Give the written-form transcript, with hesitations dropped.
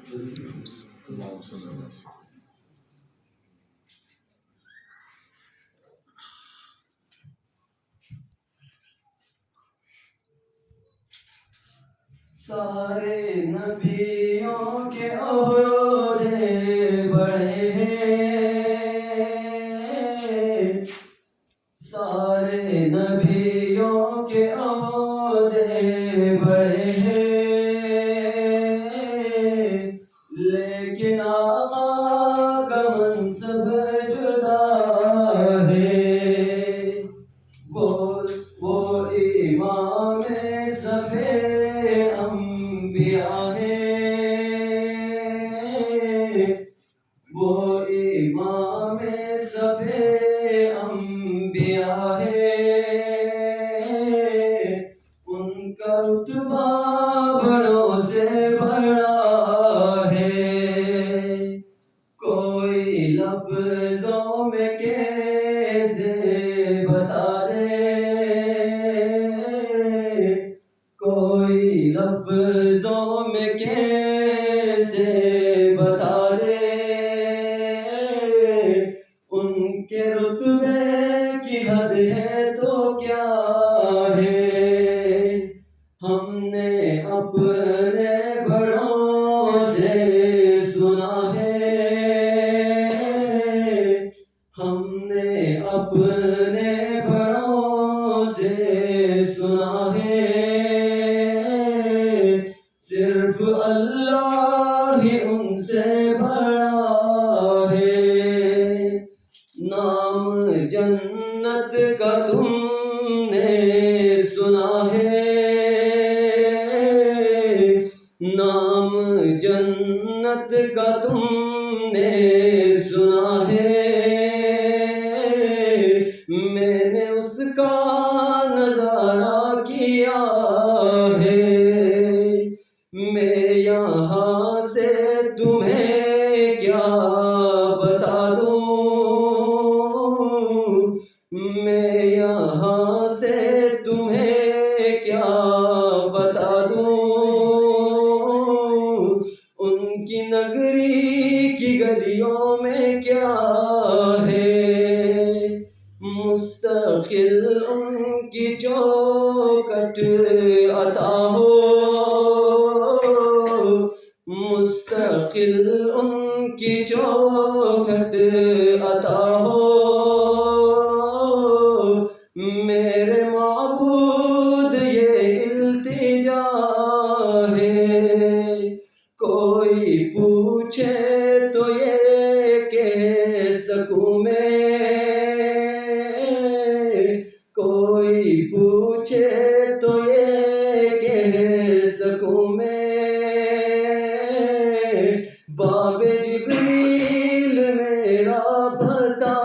اللهم صل على سيدنا سارے نبیوں کے عہدے بڑے ہیں، سارے نبیوں کے عہدے بڑے ہیں، لیکن آقا کا منصب جدا ہے۔ وہ امام صفِ انبیاء ہے، وہ امام صفِ انبیاء ہے، ان کا رتبہ بڑوں سے بڑا ہے، کوئی لفظوں میں کیسے بتا دے، کوئی لفظوں میں کیسے بتا دے، ان کے رتبے کی حد ہے تو کیا ہے، ہم نے اپنے بڑوں سے سنا ہے، ہم نے اپنے بڑوں سے سنا ہے، صرف اللہ ہی ان سے بڑا ہے، نام جنت کا تم نے سنا ہے، نام جنت کا تم نے سنا ہے، میں نے اس کا نظارہ کیا ہے، میں یہاں سے تمہیں کیا بتا دوں، میں یہاں سے تمہیں کیا بتا دوں، ان کی نگری کی گلیوں میں کیا ہے، مستقل ان کی چوکھٹ عطا ہو، مستقل ان کی چوکھٹ عطا ہو، میرے معبود یہ التجا ہے، کوئی پوچھے تو یہ کہہ سکوں میں، کوئی پوچھے تو یہ کہہ سکوں میں، باب جبریل میرا پتہ